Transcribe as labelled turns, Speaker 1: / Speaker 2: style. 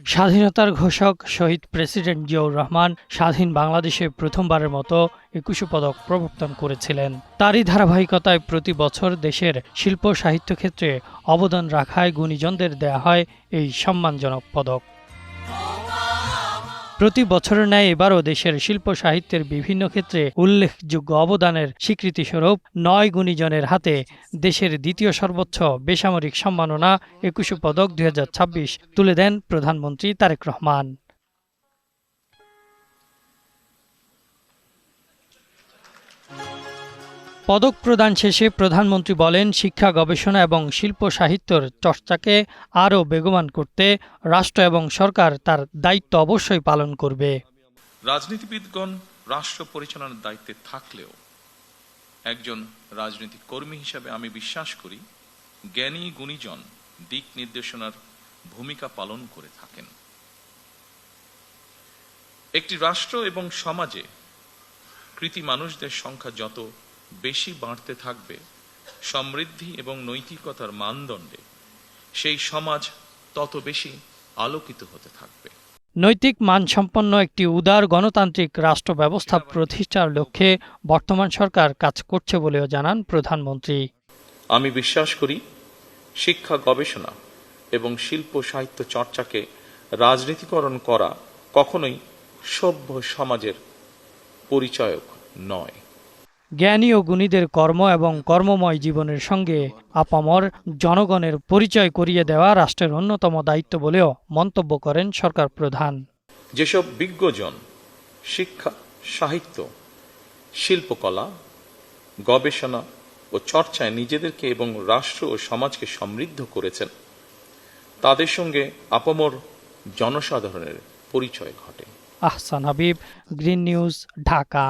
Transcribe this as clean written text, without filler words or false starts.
Speaker 1: স্বাধীনতার ঘোষক শহীদ প্রেসিডেন্ট জিয়াউর রহমান স্বাধীন বাংলাদেশে প্রথমবারের মতো ২১ পদক প্রবর্তন করেছিলেন। তারই ধারাবাহিকতায় প্রতি বছর দেশের শিল্প সাহিত্য ক্ষেত্রে অবদান রাখায় গুণীজনদের দেয়া হয় এই সম্মানজনক পদক। প্রতি বছরের ন্যায় এবারও দেশের শিল্প সাহিত্যের বিভিন্ন ক্ষেত্রে উল্লেখযোগ্য অবদানের স্বীকৃতিস্বরূপ ৯ গুণীজনের হাতে দেশের দ্বিতীয় সর্বোচ্চ বেসামরিক সম্মাননা ২১ পদক ২০২৬ তুলে দেন প্রধানমন্ত্রী তারেক রহমান। পদক প্রদান শেষে প্রধানমন্ত্রী বলেন, শিক্ষা, গবেষণা এবং শিল্প সাহিত্যের চর্চাকে আরও বেগবান করতে রাষ্ট্র এবং সরকার তার দায়িত্ব অবশ্যই পালন করবে।
Speaker 2: রাজনীতিবিদগণ রাষ্ট্র পরিচালনার দায়িত্বে থাকলেও একজন রাজনৈতিক কর্মী হিসাবে আমি বিশ্বাস করি জ্ঞানী গুণীজন দিক নির্দেশনার ভূমিকা পালন করে থাকেন। একটি রাষ্ট্র এবং সমাজে কৃতী মানুষদের সংখ্যা যত বেশি বাড়তে থাকবে সমৃদ্ধি এবং নৈতিকতার মানদণ্ডে সেই সমাজ তত বেশি আলোকিত হতে থাকবে।
Speaker 1: নৈতিক মানসম্পন্ন একটি উদার গণতান্ত্রিক রাষ্ট্র ব্যবস্থা প্রতিষ্ঠার লক্ষ্যে বর্তমান সরকার কাজ করছে বলেও জানান প্রধানমন্ত্রী।
Speaker 2: আমি বিশ্বাস করি শিক্ষা, গবেষণা এবং শিল্প সাহিত্য চর্চাকে রাজনীতিকরণ করা কখনোই সভ্য সমাজের পরিচায়ক নয়।
Speaker 1: জ্ঞানী ও গুণীদের কর্ম এবং কর্মময় জীবনের সঙ্গে আপামর জনগণের পরিচয় করিয়ে দেওয়া রাষ্ট্রের অন্যতম দায়িত্ব বলেও মন্তব্য করেন সরকার প্রধান।
Speaker 2: যেসব বিজ্ঞজন শিক্ষা, সাহিত্য, শিল্পকলা, গবেষণা ও চর্চায় নিজেদেরকে এবং রাষ্ট্র ও সমাজকে সমৃদ্ধ করেছেন তাদের সঙ্গে আপামর জনসাধারণের পরিচয় ঘটে।
Speaker 1: Ahsan Habib, green news, Dhaka.